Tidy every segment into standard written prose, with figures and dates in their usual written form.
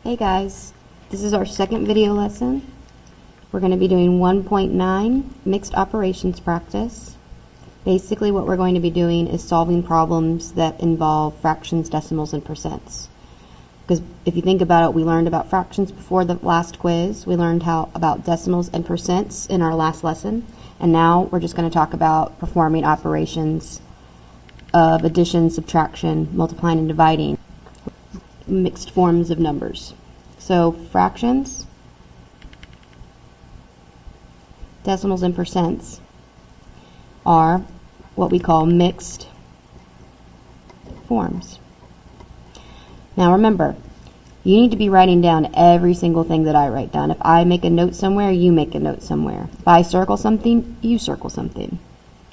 Hey guys, this is our second video lesson. We're going to be doing 1.9 mixed operations practice. Basically what we're going to be doing is solving problems that involve fractions, decimals, and percents. Because if you think about it, we learned about fractions before the last quiz. We learned about decimals and percents in our last lesson. And now we're just going to talk about performing operations of addition, subtraction, multiplying, and dividing. Mixed forms of numbers. So fractions, decimals, and percents are what we call mixed forms. Now remember, you need to be writing down every single thing that I write down. If I make a note somewhere, you make a note somewhere. If I circle something, you circle something.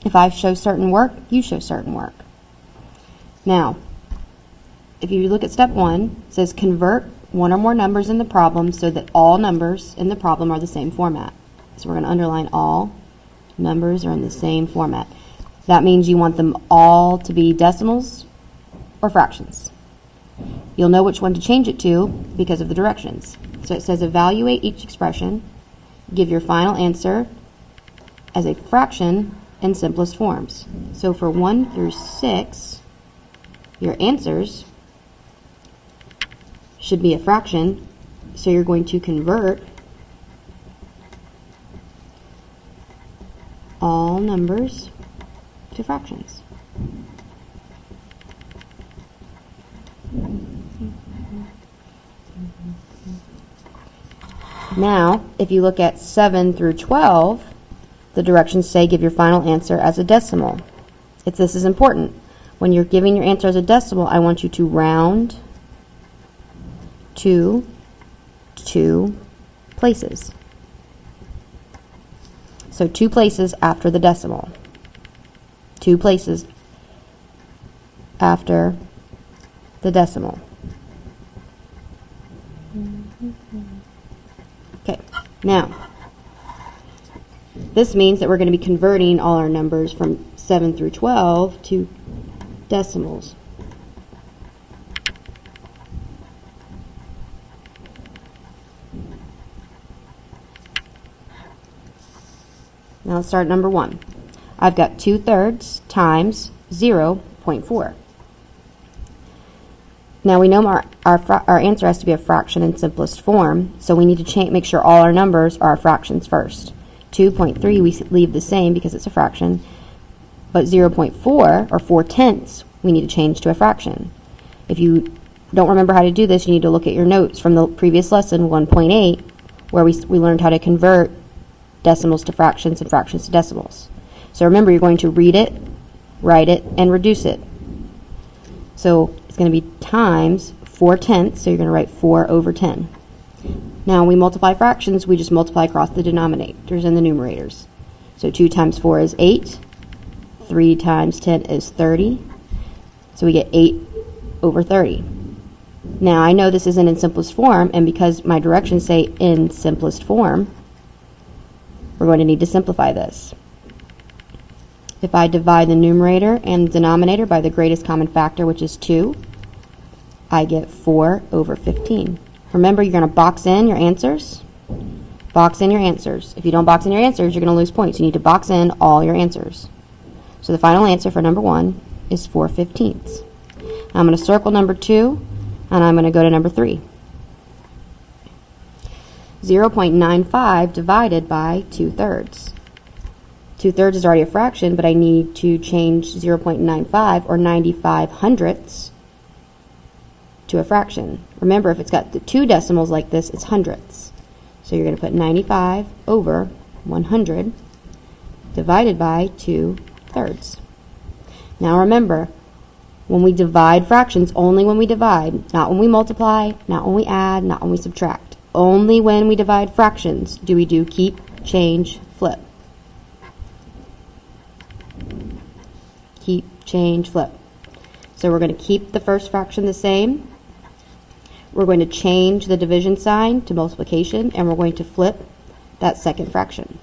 If I show certain work, you show certain work. Now, if you look at step 1, it says convert one or more numbers in the problem so that all numbers in the problem are the same format. So we're going to underline all numbers are in the same format. That means you want them all to be decimals or fractions. You'll know which one to change it to because of the directions. So it says evaluate each expression, give your final answer as a fraction in simplest forms. So for 1 through 6, your answers should be a fraction, so you're going to convert all numbers to fractions. Now, if you look at 7 through 12, the directions say give your final answer as a decimal. This is important. When you're giving your answer as a decimal, I want you to round to 2 places. So 2 places after the decimal. 2 places after the decimal. Okay, now this means that we're going to be converting all our numbers from 7 through 12 to decimals. Now let's start number 1. I've got 2/3 times 0.4. Now we know our answer has to be a fraction in simplest form, so we need to make sure all our numbers are fractions first. 2.3 we leave the same because it's a fraction, but 0.4 or 4/10 we need to change to a fraction. If you don't remember how to do this, you need to look at your notes from the previous lesson 1.8 where we learned how to convert decimals to fractions and fractions to decimals. So remember, you're going to read it, write it, and reduce it. So it's going to be times 4/10, so you're going to write 4 over 10. Now when we multiply fractions, we just multiply across the denominators and the numerators. So 2 times 4 is 8, 3 times 10 is 30, so we get 8 over 30. Now I know this isn't in simplest form, and because my directions say in simplest form, we're going to need to simplify this. If I divide the numerator and the denominator by the greatest common factor, which is 2, I get 4 over 15. Remember, you're going to box in your answers. Box in your answers. If you don't box in your answers, you're going to lose points. You need to box in all your answers. So the final answer for number 1 is 4/15. I'm going to circle number 2, and I'm going to go to number 3. 0.95 divided by 2/3. 2/3 is already a fraction, but I need to change 0.95 or 95 hundredths to a fraction. Remember, if it's got the 2 decimals like this, it's hundredths. So you're going to put 95 over 100 divided by 2/3. Now remember, when we divide fractions, only when we divide, not when we multiply, not when we add, not when we subtract. Only when we divide fractions do we do keep, change, flip. Keep, change, flip. So we're going to keep the first fraction the same. We're going to change the division sign to multiplication, and we're going to flip that second fraction.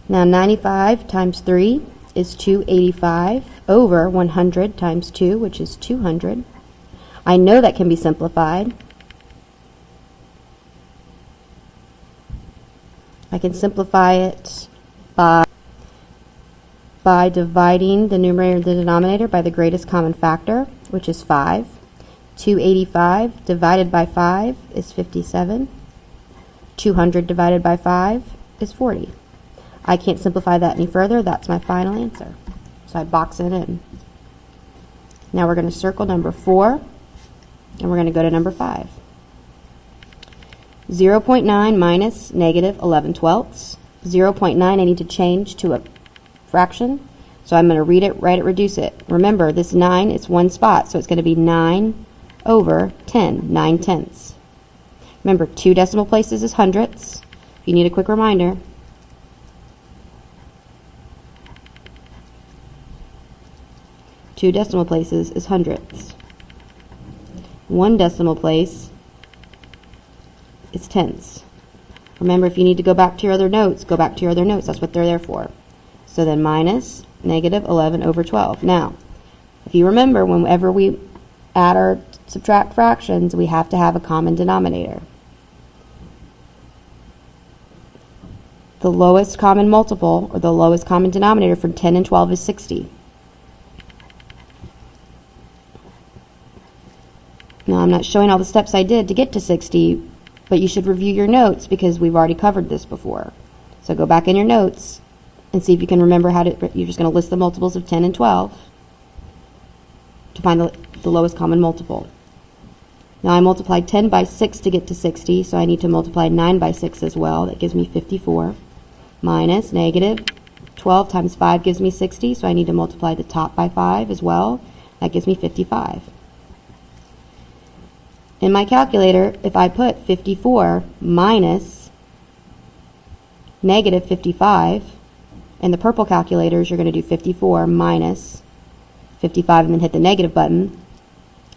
Now 95 times 3 is 285 over 100 times 2, which is 200. I know that can be simplified. I can simplify it by dividing the numerator and the denominator by the greatest common factor, which is 5. 285 divided by 5 is 57. 200 divided by 5 is 40. I can't simplify that any further. That's my final answer. So I box it in. Now we're going to circle number 4, and we're going to go to number 5. 0.9 minus negative 11 twelfths. 0.9 I need to change to a fraction, so I'm going to read it, write it, reduce it. Remember, this 9 is one spot, so it's going to be 9 over 10, 9 tenths. Remember, 2 decimal places is hundredths. If you need a quick reminder, two decimal places is hundredths. 1 decimal place is tenths. Remember, if you need to go back to your other notes, go back to your other notes. That's what they're there for. So then minus negative 11 over 12. Now, if you remember, whenever we add or subtract fractions, we have to have a common denominator. The lowest common multiple, or the lowest common denominator for 10 and 12 is 60. Now, I'm not showing all the steps I did to get to 60, but you should review your notes because we've already covered this before. So go back in your notes and see if you can remember how to, you're just going to list the multiples of 10 and 12 to find the lowest common multiple. Now I multiplied 10 by 6 to get to 60, so I need to multiply 9 by 6 as well. That gives me 54. Minus negative 12 times 5 gives me 60, so I need to multiply the top by 5 as well. That gives me 55. In my calculator, if I put 54 minus negative 55, in the purple calculators, you're going to do 54 minus 55 and then hit the negative button.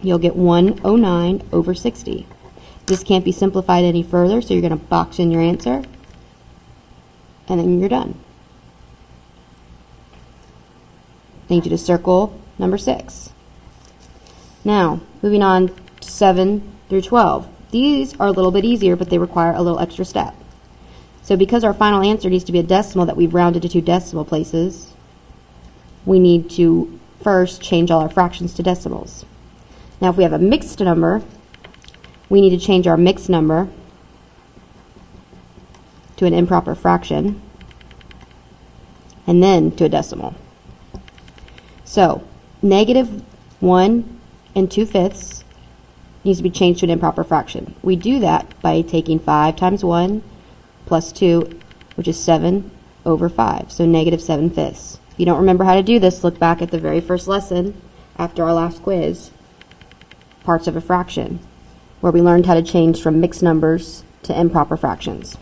You'll get 109 over 60. This can't be simplified any further, so you're going to box in your answer, and then you're done. I need you to circle number 6. Now, moving on to 7 through 12. These are a little bit easier, but they require a little extra step. So because our final answer needs to be a decimal that we've rounded to 2 decimal places, we need to first change all our fractions to decimals. Now if we have a mixed number, we need to change our mixed number to an improper fraction and then to a decimal. So negative 1 2/5 needs to be changed to an improper fraction. We do that by taking 5 times 1 plus 2, which is 7 over 5, so negative 7/5. If you don't remember how to do this, look back at the very first lesson after our last quiz, parts of a fraction, where we learned how to change from mixed numbers to improper fractions.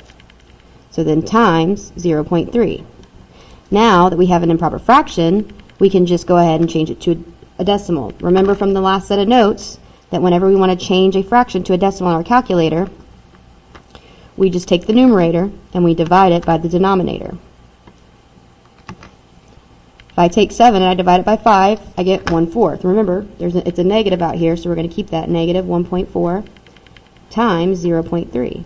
So then times 0.3. Now that we have an improper fraction, we can just go ahead and change it to a decimal. Remember from the last set of notes that whenever we want to change a fraction to a decimal in our calculator, we just take the numerator and we divide it by the denominator. If I take 7 and I divide it by 5, I get 1/4. Remember, it's a negative out here, so we're going to keep that negative 1.4 times 0.3.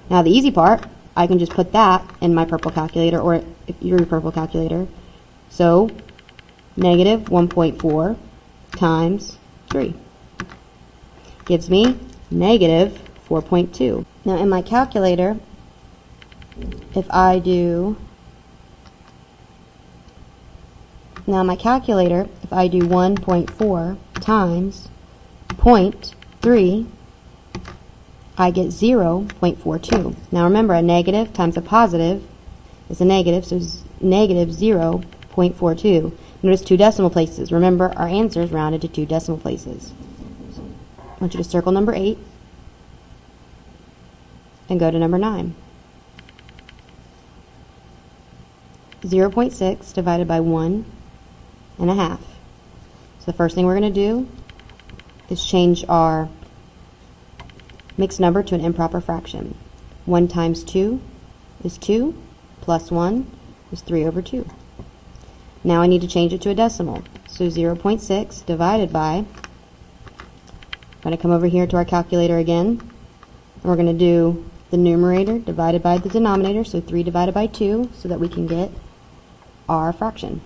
Now the easy part, I can just put that in my purple calculator, or your purple calculator. So negative 1.4 times 3 gives me negative 4.2. Now in my calculator, if I do 1.4 times 0.3, I get 0.42. Now remember, a negative times a positive is a negative, so it's negative 0.42. Notice 2 decimal places. Remember, our answer is rounded to 2 decimal places. I want you to circle number 8 and go to number 9. 0.6 divided by 1 1/2. So the first thing we're going to do is change our mixed number to an improper fraction. 1 times 2 is 2, plus 1 is 3 over 2. Now I need to change it to a decimal. So 0.6 divided by, I'm going to come over here to our calculator again, and we're going to do the numerator divided by the denominator, so 3 divided by 2, so that we can get our fraction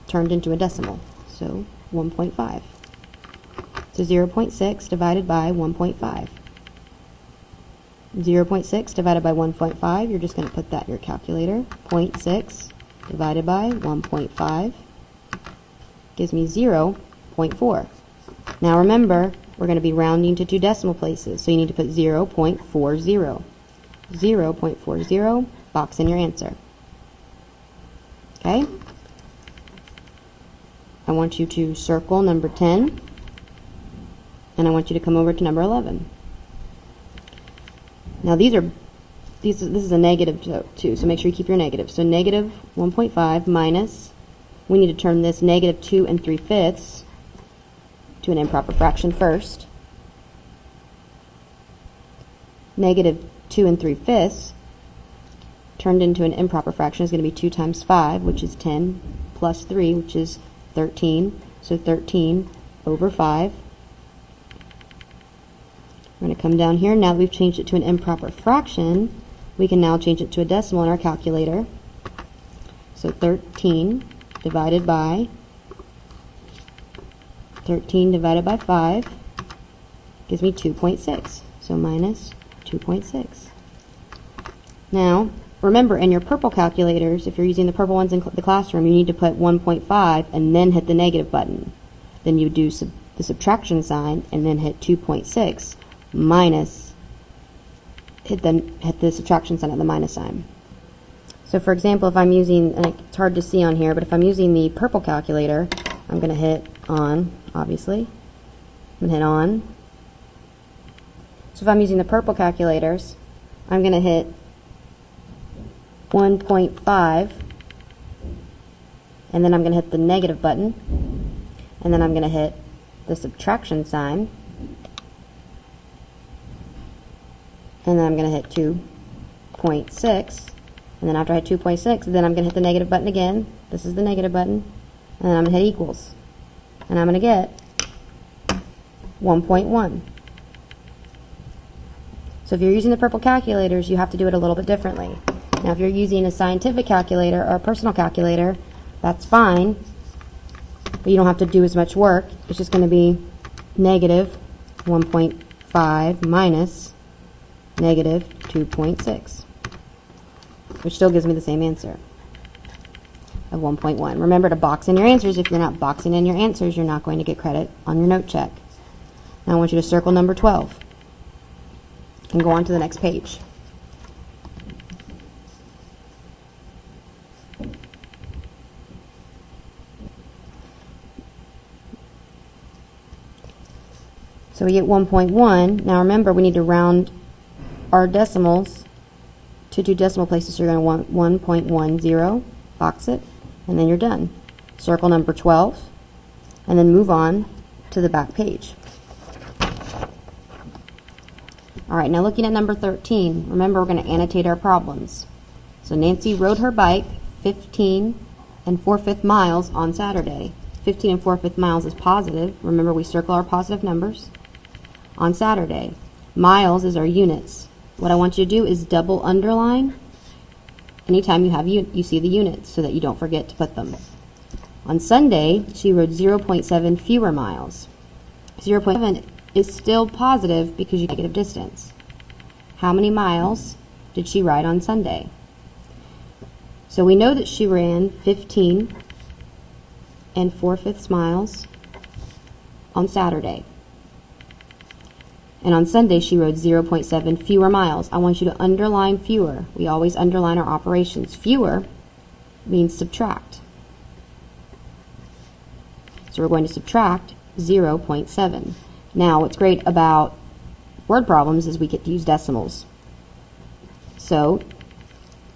turned into a decimal. So 1.5. So 0.6 divided by 1.5. 0.6 divided by 1.5, you're just going to put that in your calculator. 0.6 divided by 1.5 gives me 0.4. Now remember, we're going to be rounding to 2 decimal places, so you need to put 0.40. 0.40, box in your answer. Okay? I want you to circle number 10, and I want you to come over to number 11. Now this is a negative too, so make sure you keep your negative. So negative 1.5 minus, we need to turn this negative 2 3/5 to an improper fraction first. Negative 2 3/5 turned into an improper fraction is going to be 2 times 5, which is 10, plus 3, which is 13. So 13 over 5. We're going to come down here. Now that we've changed it to an improper fraction, we can now change it to a decimal in our calculator. So 13 divided by 5 gives me 2.6. So minus 2.6. Now, remember, in your purple calculators, if you're using the purple ones in the classroom, you need to put 1.5 and then hit the negative button. Then you do the subtraction sign and then hit 2.6 minus, hit the subtraction sign at the minus sign. So for example, if I'm using, and it's hard to see on here, but if I'm using the purple calculator, I'm going to hit on, obviously. I'm going to hit on. So if I'm using the purple calculators, I'm going to hit 1.5, and then I'm going to hit the negative button, and then I'm going to hit the subtraction sign, and then I'm going to hit 2.6, and then after I hit 2.6, then I'm going to hit the negative button again. This is the negative button, and then I'm going to hit equals, and I'm going to get 1.1. So if you're using the purple calculators, you have to do it a little bit differently. Now if you're using a scientific calculator or a personal calculator, that's fine, but you don't have to do as much work. It's just going to be negative 1.5 minus negative 2.6, which still gives me the same answer of 1.1. Remember to box in your answers. If you're not boxing in your answers, you're not going to get credit on your note check. Now I want you to circle number 12 and go on to the next page. So we get 1.1. Now remember, we need to round our decimals to 2 decimal places. So you're going to want 1.10, box it, and then you're done. Circle number 12, and then move on to the back page. All right, now looking at number 13, remember we're going to annotate our problems. So Nancy rode her bike 15 4/5 miles on Saturday. 15 4/5 miles is positive. Remember, we circle our positive numbers on Saturday. Miles is our units. What I want you to do is double underline anytime you see the units so that you don't forget to put them. On Sunday, she rode 0.7 fewer miles. 0.7 is still positive because you get negative distance. How many miles did she ride on Sunday? So we know that she ran 15 4/5 miles on Saturday. And on Sunday, she rode 0.7 fewer miles. I want you to underline fewer. We always underline our operations. Fewer means subtract. So we're going to subtract 0.7. Now, what's great about word problems is we get to use decimals. So,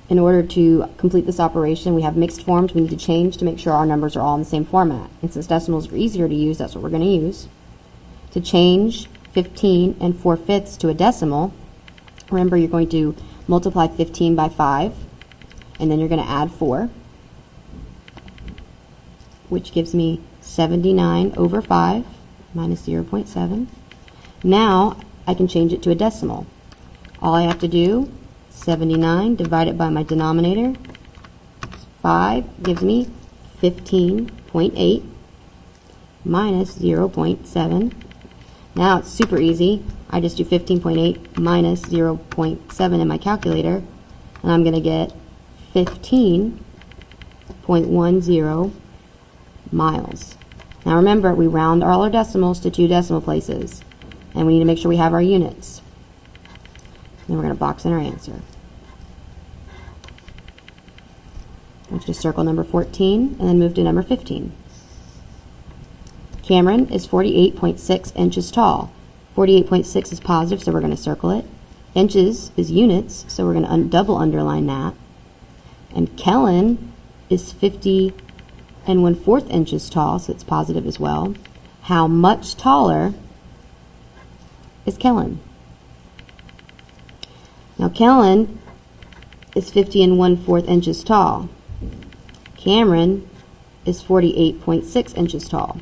in order to complete this operation, we have mixed forms we need to change to make sure our numbers are all in the same format. And since decimals are easier to use, that's what we're going to use. To change 15 4/5 to a decimal, remember you're going to multiply 15 by 5, and then you're going to add 4. which gives me 79 over 5 minus 0.7. Now I can change it to a decimal. All I have to do, 79 divided by my denominator, 5 gives me 15.8 minus 0.7. Now it's super easy. I just do 15.8 minus 0.7 in my calculator, and I'm going to get 15.10 miles. Now remember, we round all our decimals to 2 decimal places, and we need to make sure we have our units. Then we're going to box in our answer. Let's just circle number 14 and then move to number 15. Cameron is 48.6 inches tall. 48.6 is positive, so we're going to circle it. Inches is units, so we're going to double underline that. And Kellen is 50 1/4 inches tall, so it's positive as well. How much taller is Kellen? Now Kellen is 50 1/4 inches tall. Cameron is 48.6 inches tall.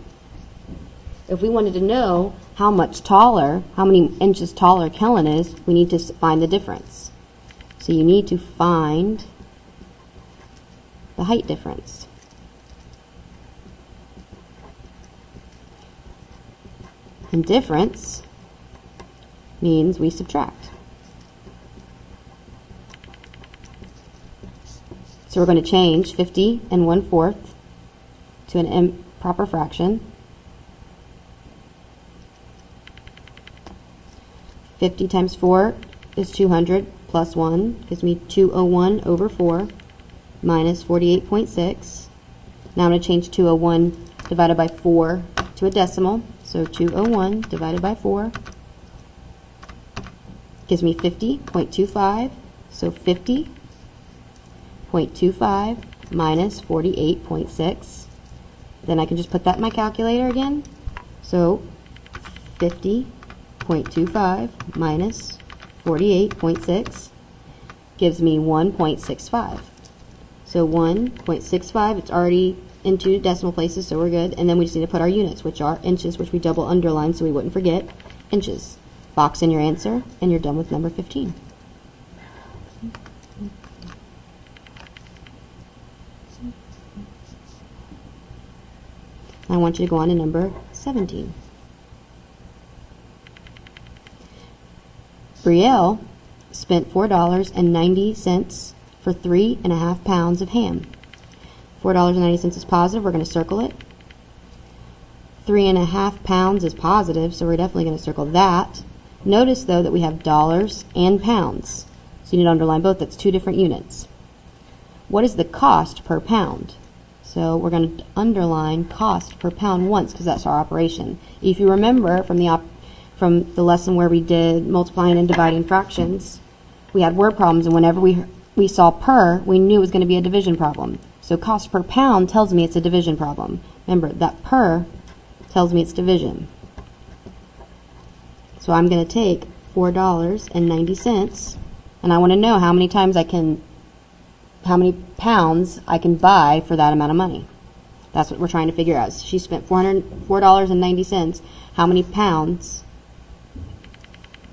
If we wanted to know how much taller, how many inches taller Kellen is, we need to find the difference. So you need to find the height difference. And difference means we subtract. So we're going to change 50 1/4 to an improper fraction. 50 times 4 is 200 plus 1 gives me 201 over 4 minus 48.6. Now I'm going to change 201 divided by 4 to a decimal. So 201 divided by 4 gives me 50.25. So 50.25 minus 48.6. Then I can just put that in my calculator again. So 50.25 minus 48.6 gives me 1.65. So 1.65, it's already in 2 decimal places, so we're good. And then we just need to put our units, which are inches, which we double underline so we wouldn't forget. Inches. Box in your answer, and you're done with number 15. I want you to go on to number 17. Brielle spent $4.90 for 3.5 pounds of ham. $4.90 is positive, we're going to circle it. 3.5 pounds is positive, so we're definitely going to circle that. Notice though that we have dollars and pounds, so you need to underline both. That's 2 different units. What is the cost per pound? So we're going to underline cost per pound once because that's our operation. If you remember from the lesson where we did multiplying and dividing fractions, we had word problems, and whenever we saw per, we knew it was going to be a division problem. So cost per pound tells me it's a division problem. Remember, that per tells me it's division. So I'm going to take $4.90, and I want to know how many pounds I can buy for that amount of money. That's what we're trying to figure out. She spent $4.90. How many pounds?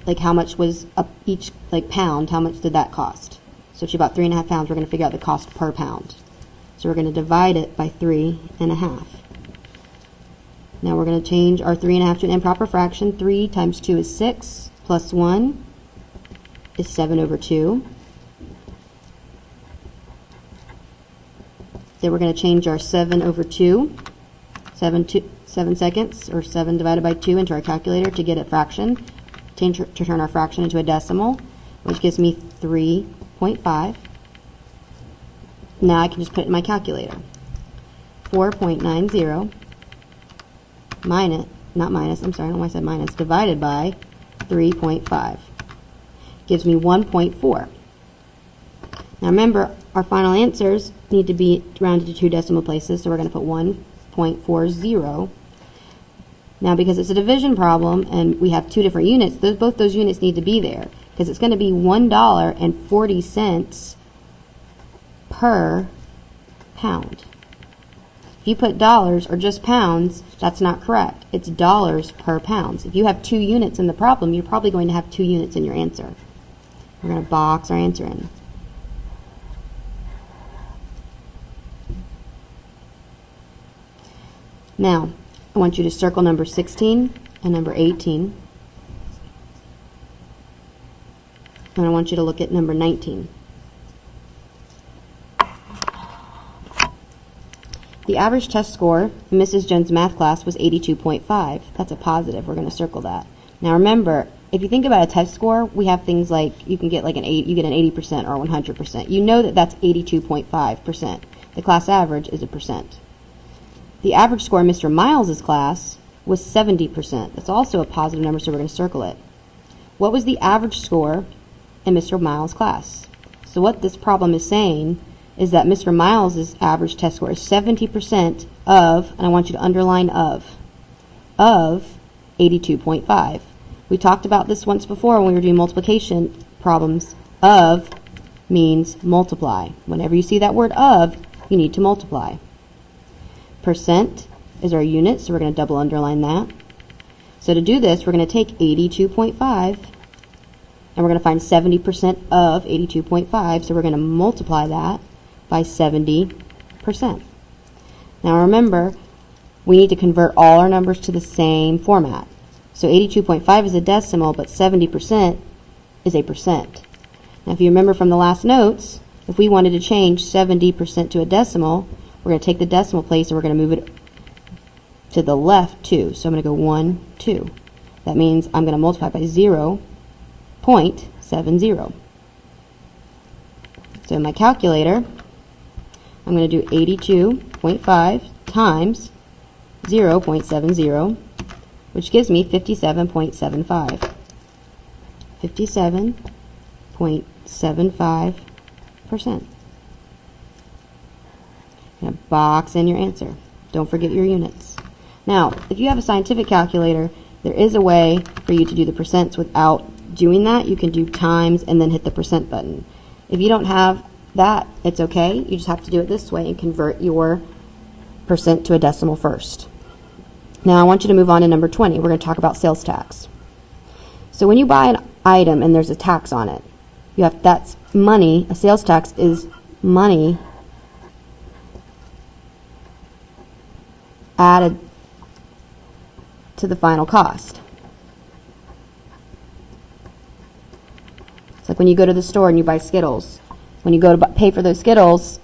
Like how much was each pound? How much did that cost? So if she bought 3.5 pounds, we're going to figure out the cost per pound. So we're going to divide it by 3.5. Now we're going to change our 3.5 to an improper fraction. 3 times 2 is 6, plus 1 is 7 over 2. Then we're going to change our 7 over 2, 7 seconds, or 7 divided by 2 into our calculator to get a fraction, to turn our fraction into a decimal, which gives me 3.5. Now I can just put it in my calculator. 4.90 divided by 3.5 gives me 1.4. Now remember, our final answers need to be rounded to 2 decimal places, so we're going to put 1.40. Now because it's a division problem and we have 2 different units, both those units need to be there, because it's going to be $1.40 per pound. If you put dollars or just pounds, that's not correct. It's dollars per pounds. If you have 2 units in the problem, you're probably going to have 2 units in your answer. We're going to box our answer in. Now, I want you to circle number 16 and number 18. And I want you to look at number 19. The average test score in Mrs. Jones' math class was 82.5. That's a positive. We're going to circle that. Now remember, if you think about a test score, we have things like you can get like you get an 80% or 100%. You know that that's 82.5%. The class average is a percent. The average score in Mr. Miles' class was 70%. That's also a positive number, so we're going to circle it. What was the average score in Mr. Miles' class? So what this problem is saying is that Mr. Miles' average test score is 70% of, and I want you to underline of 82.5. We talked about this once before when we were doing multiplication problems. Of means multiply. Whenever you see that word of, you need to multiply. Percent is our unit, so we're going to double underline that. So to do this, we're going to take 82.5, and we're going to find 70% of 82.5, so we're going to multiply that by 70%. Now remember, we need to convert all our numbers to the same format. So 82.5 is a decimal, but 70% is a percent. Now if you remember from the last notes, if we wanted to change 70% to a decimal, we're going to take the decimal place and we're going to move it to the left 2. So I'm going to go 1, 2. That means I'm going to multiply by 0.70. So in my calculator, I'm going to do 82.5 times 0.70, which gives me 57.75. 57.75%. Now box in your answer. Don't forget your units. Now, if you have a scientific calculator, there is a way for you to do the percents without doing that. You can do times and then hit the percent button. If you don't have that, it's okay. You just have to do it this way and convert your percent to a decimal first. Now I want you to move on to number 20. We're going to talk about sales tax. So when you buy an item and there's a tax on it, that's money. A sales tax is money added to the final cost. It's like when you go to the store and you buy Skittles. When you go to pay for those Skittles,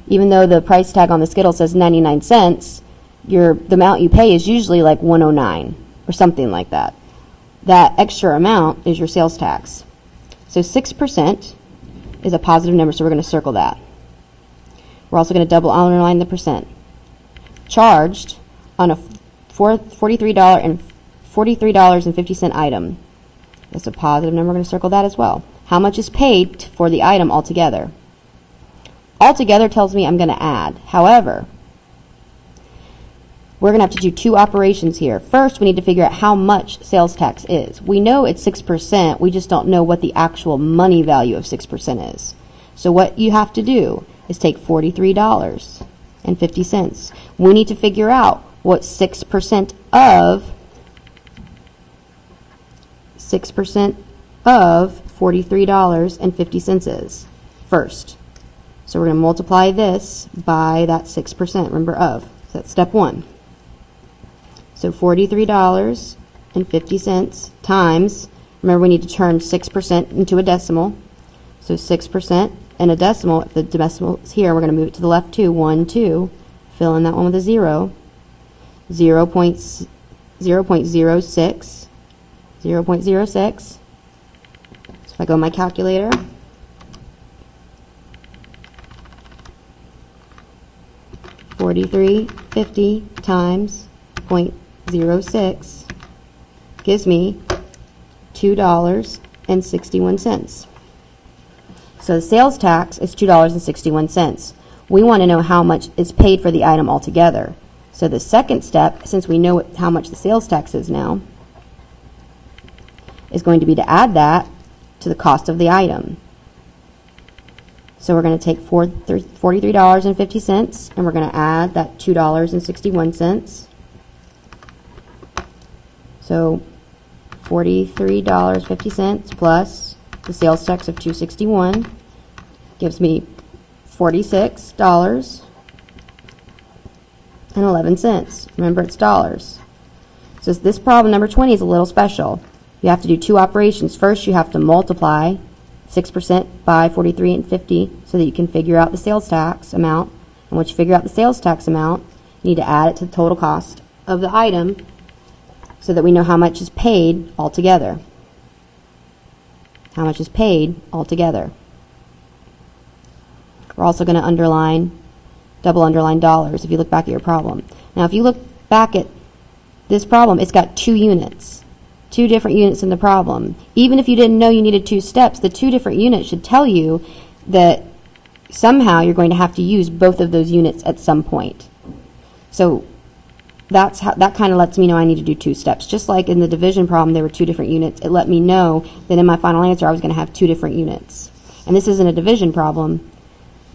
even though the price tag on the Skittles says 99 cents, the amount you pay is usually like 109 or something like that. That extra amount is your sales tax. So 6% is a positive number, so we're going to circle that. We're also going to double underline the percent. Charged on a $43.50 item. That's a positive number. We're going to circle that as well. How much is paid for the item altogether? Altogether tells me I'm going to add. However, we're going to have to do 2 operations here. First, we need to figure out how much sales tax is. We know it's 6%. We just don't know what the actual money value of 6% is. So what you have to do is take $43.50. We need to figure out what 6% of $43.50 is first. So we're going to multiply this by that 6%. Remember of. So that's step 1. So $43.50 times, remember we need to turn 6% into a decimal. So 6% and a decimal, if the decimal is here, we're going to move it to the left 2, 1, 2, fill in that one with a 0, 0.06, 0.06. So if I go to my calculator, $43.50 times 0.06 gives me $2.61. So the sales tax is $2.61. We want to know how much is paid for the item altogether. So the second step, since we know how much the sales tax is now, is going to be to add that to the cost of the item. So we're going to take $43.50 and we're going to add that $2.61. So $43.50 plus the sales tax of $2.61 gives me $46.11. Remember, it's dollars. So this problem, number 20, is a little special. You have to do two operations. First, you have to multiply 6% by 43 and 50 so that you can figure out the sales tax amount. And once you figure out the sales tax amount, you need to add it to the total cost of the item so that we know how much is paid altogether. How much is paid altogether. We're also going to double underline dollars if you look back at your problem. Now, if you look back at this problem, it's got 2 units. 2 different units in the problem. Even if you didn't know you needed 2 steps, the 2 different units should tell you that somehow you're going to have to use both of those units at some point. So that kind of lets me know I need to do 2 steps. Just like in the division problem, there were 2 different units. It let me know that in my final answer I was going to have 2 different units. And this isn't a division problem.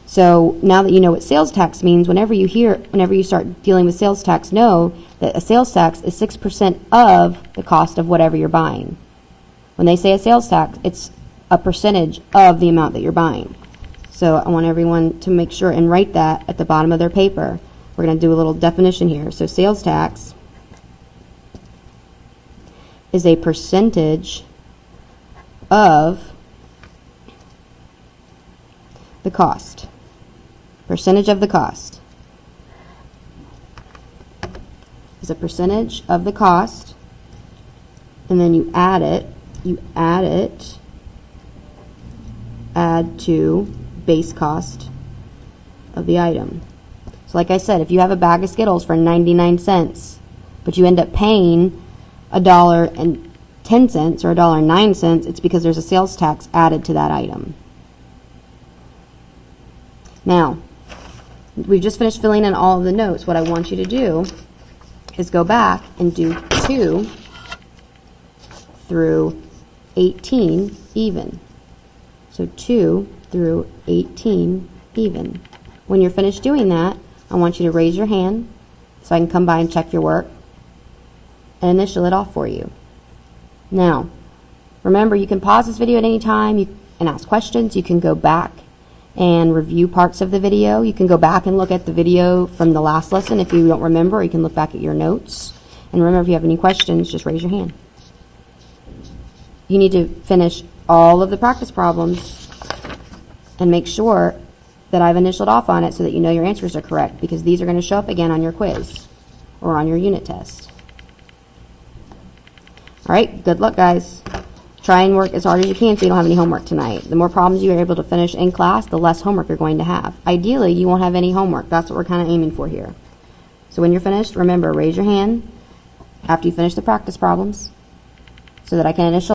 So now that you know what sales tax means, whenever you start dealing with sales tax, know that a sales tax is 6% of the cost of whatever you're buying. When they say a sales tax, it's a percentage of the amount that you're buying. So I want everyone to make sure and write that at the bottom of their paper. We're going to do a little definition here. So sales tax is a percentage of the cost. Percentage of the cost is a percentage of the cost, and then you add to base cost of the item. So like I said, if you have a bag of Skittles for 99 cents, but you end up paying $1.10 or $1.09, it's because there's a sales tax added to that item. Now, we've just finished filling in all of the notes. What I want you to do is go back and do 2 through 18 even. So 2 through 18 even. When you're finished doing that, I want you to raise your hand so I can come by and check your work and initial it off for you. Now, remember, you can pause this video at any time and ask questions. You can go back and review parts of the video. You can go back and look at the video from the last lesson if you don't remember, or you can look back at your notes. And remember, if you have any questions, just raise your hand. You need to finish all of the practice problems and make sure that I've initialed off on it so that you know your answers are correct, because these are going to show up again on your quiz or on your unit test. All right, good luck, guys. Try and work as hard as you can so you don't have any homework tonight. The more problems you are able to finish in class, the less homework you're going to have. Ideally, you won't have any homework. That's what we're kind of aiming for here. So when you're finished, remember, raise your hand after you finish the practice problems so that I can initial